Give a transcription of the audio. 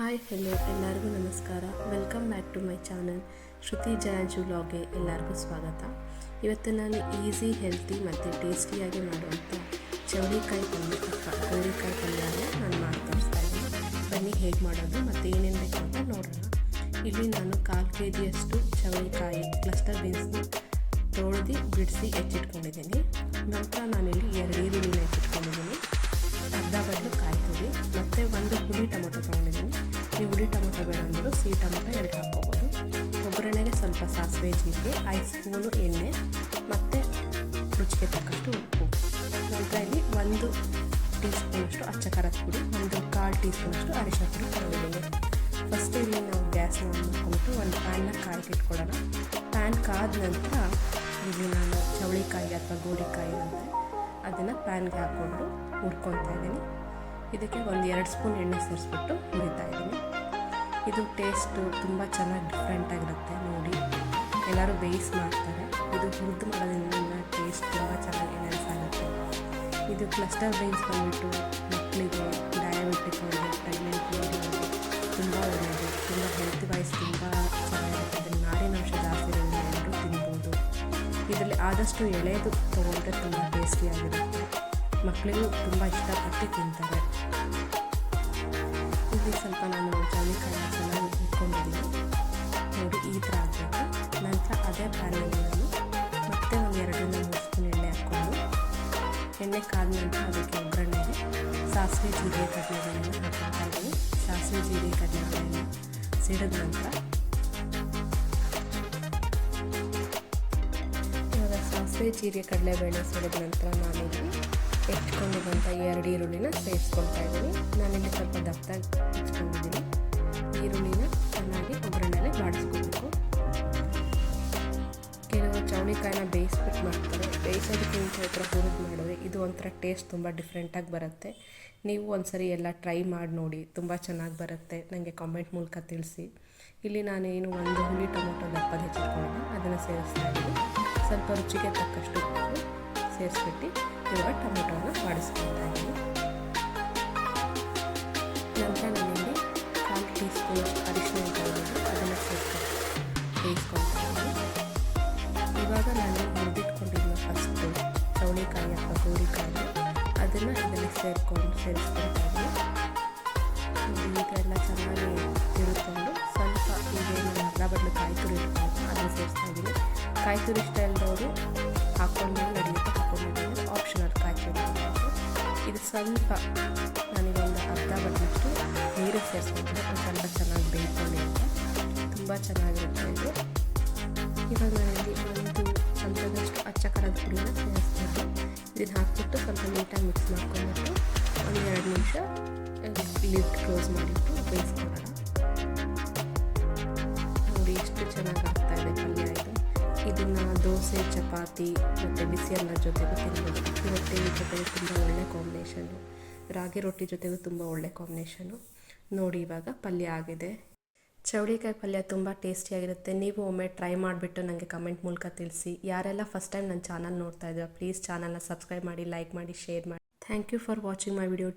Hi hello ಎಲ್ಲರಿಗೂ ನಮಸ್ಕಾರ. Welcome back to my channel Shruti ಜಯಂಜು ವ್ಲಾಗ್ಗೆ ಎಲ್ಲರಿಗೂ ಸ್ವಾಗತ. ಇವತ್ತು ನಾನು ಈಸಿ, ಹೆಲ್ತಿ ಮತ್ತು ಟೇಸ್ಟಿಯಾಗಿ ಮಾಡುವಂಥ ಚೌಳಿಕಾಯಿ ಪಲ್ಯ ಅಥವಾ ಗೋರಿಕಾಯಿ ಪಲ್ಯನ ನಾನು ಮಾಡಿ ತೋರಿಸ್ತಾ ಇದ್ದೀನಿ. ಬನ್ನಿ ಹೇಗೆ ಮಾಡೋದು ಮತ್ತು ಏನೇನು ಬೇಕು ಅಂತ ನೋಡೋಣ. ಇಲ್ಲಿ ನಾನು 1/4 kg ಚೌಳಿಕಾಯಿ ಕ್ಲಸ್ಟರ್ ಬೀನ್ಸ್ನ ತೊಳೆದು ಬಿಡಿಸಿ ಹೆಚ್ಚಿಟ್ಕೊಂಡಿದ್ದೀನಿ. ನಂತರ ನಾನಿಲ್ಲಿ 2 ಈರುಳ್ಳಿನ ಹೆಚ್ಚಿಟ್ಕೊಂಡಿದ್ದೀನಿ, ಅರ್ಧ ಬದಲು ಕಾಯಿ ತುರಿ ಮತ್ತು 1 ಹುಳಿ ಟೊಮೊಟೊ ತೊಗೊಂಡಿದ್ದೀನಿ. ನೀವು ಹುಳಿ ಟೊಮೊಟೊ ಬೇಡ ಅಂದರೂ ಸಿಹಿ ಟೊಮೊಟೊ 2 ಹಾಕ್ಕೋಬೋದು. ಒಗ್ಗರಣೆಗೆ ಸ್ವಲ್ಪ ಸಾಸಿವೆ, ಜೀರಿಗೆ, 5 ಸ್ಪೂನು ಎಣ್ಣೆ ಮತ್ತು ರುಚಿಗೆ ತಕ್ಕಷ್ಟು ಉಪ್ಪು. ನಂತರ ಇಲ್ಲಿ 1 ಟೀ ಸ್ಪೂನಷ್ಟು ಅಚ್ಚ ಖಾರದ ಪುಡಿ, 1/4 ಟೀ ಸ್ಪೂನಷ್ಟು ಅರಿಶಿನ ಪುಡಿ ತೊಗೊಂಡಿದ್ದೀನಿ. ಫಸ್ಟ್ ಇಲ್ಲಿ ನಾವು ಗ್ಯಾಸ್ನ ಆನ್ ಮಾಡ್ಕೊಂಬಿಟ್ಟು ಒಂದು ಪ್ಯಾನ್ನ ಕಾಯ್ಗೆ ಇಟ್ಕೊಳ್ಳೋಣ. ಪ್ಯಾನ್ ಕಾದ ನಂತರ ಇಲ್ಲಿ ನಾನು ಚೌಳಿಕಾಯಿ ಅಥವಾ ಗೋರಿಕಾಯಿ ಅಂತ ಅದನ್ನು ಪ್ಯಾನ್ಗೆ ಹಾಕ್ಕೊಂಡು ಹುರ್ಕೊತಾ ಇದ್ದೀನಿ. ಇದಕ್ಕೆ 2 ಸ್ಪೂನ್ ಎಣ್ಣೆ ಸೇರಿಸ್ಬಿಟ್ಟು ಹುರಿತಾ ಇದ್ದೀನಿ. ಇದು ಟೇಸ್ಟು ತುಂಬ ಚೆನ್ನಾಗಿ ಡಿಫ್ರೆಂಟಾಗಿರುತ್ತೆ. ನೋಡಿ, ಎಲ್ಲರೂ ಬೇಯಿಸಿ ಮಾಡ್ತಾರೆ. ಇದು ಹುರಿದು ಮಾಡೋದ್ರಿಂದ ಟೇಸ್ಟ್ ತುಂಬ ಚೆನ್ನಾಗಿ ಎನ್ಹಾನ್ಸ್ ಆಗುತ್ತೆ. ಇದು ಕ್ಲಸ್ಟರ್ ಬೀನ್ಸ್ ಬಂದುಬಿಟ್ಟು ಮಕ್ಕಳಿಗೆ, ಡಯಾಬಿಟಿಕ್ ಅವರಿಗೆ, ಪ್ರೆಗ್ನೆಂಟ್ ಲೇಡಿಗಳಿಗೆ ತುಂಬ ಒಳ್ಳೆಯದು. ತುಂಬ ಹೆಲ್ತ್ ವೈಸ್ ತುಂಬ ಚೆನ್ನಾಗಿರುತ್ತೆ. ಅದರಲ್ಲಿ ನಾರಿನಾಂಶ ಜಾಸ್ತಿ ಇರೋದ್ರಿಂದ ಎಲ್ಲರೂ ತಿನ್ಬೋದು. ಇದರಲ್ಲಿ ಆದಷ್ಟು ಎಳೆದು ತೊಗೊಂಡ್ರೆ ತುಂಬ ಟೇಸ್ಟಿಯಾಗಿರುತ್ತೆ. ಮಕ್ಕಳಿಗೂ ತುಂಬ ಇಷ್ಟಪಟ್ಟು ತಿಂತಾರೆ. ಇಲ್ಲಿ ಸ್ವಲ್ಪ ನಾನು ಚೌಳಿಕಾಯಿ ಚೆನ್ನಾಗಿ ಇಟ್ಕೊಂಡಿದ್ದೀನಿ. ನೋಡಿ, ಈ ಥರ ಆಗಬೇಕು. ನಂತರ ಅದೇ ಪ್ಯಾನಲ್ಲಿ ನಾನು ಮತ್ತೆ 2-3 ಸ್ಪೂನ್ ಎಣ್ಣೆ ಹಾಕ್ಕೊಂಡು, ಎಣ್ಣೆ ಕಾದ ನಂತರ ಅದಕ್ಕೆ ಒಗ್ಗರಣೆಗೆ ಸಾಸಿವೆ, ಜೀರಿಗೆ, ಕಡಲೆಬೇಳೆನ ಹಾಕ್ಕೊಳ್ತಾ ಇದ್ದೀನಿ. ಸಾಸಿವೆ, ಜೀರಿಗೆ, ಕಡಲೆಬೇಳೆನ ಸಿಡಿದ ನಂತರ ಸಾಸಿವೆ, ಜೀರಿಗೆ, ಕಡಲೆಬೇಳೆ ಸಿಡಿದ ನಂತರ ನಾನಿಲ್ಲಿ ಹೆಚ್ಚಿಕೊಂಡಿದ್ದಂಥ 2 ಈರುಳ್ಳಿನ ಸೇರಿಸ್ಕೊಳ್ತಾ ಇದ್ದೀನಿ. ನಾನಿಲ್ಲಿ ಸ್ವಲ್ಪ ದಪ್ಪದಾಗಿ ಹೆಚ್ಚಿಕೊಂಡಿದ್ದೀನಿ. ಈರುಳ್ಳಿನ ಚೆನ್ನಾಗಿ ಒಗ್ಗರಣೆಲೆ ಬಾಡಿಸ್ಕೊಬೇಕು. ಕೆಲವರು ಚೌಳಿಕಾಯಿನ ಬೇಯಿಸ್ಬಿಟ್ಟು ಮಾಡ್ತಾರೆ. ಬೇಯಿಸೋದಕ್ಕಿಂತ ಈ ಥರ ಹುರಿದು ಮಾಡಿದ್ರೆ ಇದು ಒಂಥರ ಟೇಸ್ಟ್ ತುಂಬ ಡಿಫ್ರೆಂಟಾಗಿ ಬರುತ್ತೆ. ನೀವು ಒಂದ್ಸರಿ ಎಲ್ಲ ಟ್ರೈ ಮಾಡಿ ನೋಡಿ, ತುಂಬ ಚೆನ್ನಾಗಿ ಬರುತ್ತೆ. ನನಗೆ ಕಾಮೆಂಟ್ ಮೂಲಕ ತಿಳಿಸಿ. ಇಲ್ಲಿ ನಾನೇನು 1 ಹುಳಿ ಟೊಮೊಟೊ ದಪ್ಪದ ಹೆಚ್ಚಿಟ್ಕೊಂಡಿದ್ದೆ, ಅದನ್ನು ಸೇರಿಸ್ತಾ ಇದ್ದೀನಿ. ಸ್ವಲ್ಪ ರುಚಿಗೆ ತಕ್ಕಷ್ಟು ಉಪ್ಪು ಸೇರಿಸ್ಬಿಟ್ಟು ಇವಾಗ ಟೊಮೊಟೊನ ಬಾಡಿಸ್ಕೊಳ್ತಾ ಇದ್ದೀನಿ. ನಂತರ ನಾನಿಲ್ಲಿ 1/4 ಟೀ ಸ್ಪೂನಷ್ಟು ಅರಿಶಿನ ತೊಗೊಂಡು ಅದನ್ನು ಸೇರಿಸ್ಕೊಂಡು ಬೇಯಿಸ್ಕೊಳ್ತಾ ಇದ್ದೀನಿ. ಇವಾಗ ನಾನು ಹುರಿದಿಟ್ಕೊಂಡಿದ್ದೀನಿ ಫಸ್ಟು ಚೌಳಿಕಾಯಿ ಅಥವಾ ಗೋರಿಕಾಯಿ, ಅದನ್ನು ಇದರಲ್ಲಿ ಸೇರಿಸ್ಕೊಳ್ತಾ ಇದ್ದೀನಿ. ಇದೆಲ್ಲ ಚೆನ್ನಾಗಿ ತಿರುಗಿಕೊಂಡು ಸ್ವಲ್ಪ ಈಗೇನು ಅರ್ಧ ಬದಲು ಕಾಯಿ ತುರಿ ಇಟ್ಕೊಂಡು ಅದನ್ನು ಸೇರಿಸ್ತಾ ಇದ್ದೀನಿ. ಕಾಯಿ ತುರಿ ಇಷ್ಟ ಇಲ್ಲದವರು ಹಾಕ್ಕೊಂಡ್ಮೇಲೆ ನಡೆಯುತ್ತೆ, ಹಾಕ್ಕೊಂಡಿದ್ದೀನಿ. ಆಪ್ಷನಲ್ ಕಾಯಿ ತುರಿ. ಇದು ಸ್ವಲ್ಪ ನನಗೊಂದು ಅರ್ಧ ಬದಲಷ್ಟು ನೀರು ಸೇರಿಸ್ಕೊಂಡ್ರೆ ಒಂದು ಸ್ವಲ್ಪ ಚೆನ್ನಾಗಿ ಬೇಯ್ಕೊಂಡಿರುತ್ತೆ. ತುಂಬ ಚೆನ್ನಾಗಿರುತ್ತೆ ಇದು. ಇವಾಗ ನಾನಿಲ್ಲಿ 1 ಚಮಚದಷ್ಟು ಅಚ್ಚ ಖಾರದ ಪುಡಿನ ಸೇರಿಸ್ಬಿಟ್ಟು ಇದನ್ನು ಹಾಕ್ಬಿಟ್ಟು ಸ್ವಲ್ಪ ನೀಟಾಗಿ ಮಿಕ್ಸ್ ಮಾಡ್ಕೊಂಡ್ಬಿಟ್ಟು 1-2 ನಿಮಿಷ ಲಿಡ್ ಕ್ಲೋಸ್ ಮಾಡಿಬಿಟ್ಟು ಬೇಯಿಸ್ಕೊಳ್ಳೋಣ. ನೋಡಿ, ಎಷ್ಟು ಚೆನ್ನಾಗಿ ಆಗ್ತಾಯಿದೆ ಪಲ್ಯ ಇದು. ಇದನ್ನು ದೋಸೆ, ಚಪಾತಿ ಮತ್ತು ಬಿಸಿ ಅನ್ನದ ಜೊತೆಗೂ ತಿನ್ಬೋದು. ಅಕ್ಕಿ ರೊಟ್ಟಿ ಜೊತೆಗೂ ತುಂಬ ಒಳ್ಳೆ ಕಾಂಬಿನೇಷನ್ನು. ರಾಗಿ ರೊಟ್ಟಿ ಜೊತೆಗೂ ತುಂಬ ಒಳ್ಳೆ ಕಾಂಬಿನೇಷನ್ನು. ನೋಡಿ, ಇವಾಗ ಪಲ್ಯ ಆಗಿದೆ. ಚೌಳಿಕಾಯಿ ಪಲ್ಯ ತುಂಬ ಟೇಸ್ಟಿಯಾಗಿರುತ್ತೆ. ನೀವು ಒಮ್ಮೆ ಟ್ರೈ ಮಾಡಿಬಿಟ್ಟು ನನಗೆ ಕಮೆಂಟ್ ಮೂಲಕ ತಿಳಿಸಿ. ಯಾರೆಲ್ಲ ಫಸ್ಟ್ ಟೈಮ್ ನನ್ನ ಚಾನಲ್ ನೋಡ್ತಾ ಇದ್ದೀರಾ, ಪ್ಲೀಸ್ ಚಾನಲ್ನ ಸಬ್ಸ್ಕ್ರೈಬ್ ಮಾಡಿ, ಲೈಕ್ ಮಾಡಿ, ಶೇರ್ ಮಾಡಿ. Thank you for watching my video.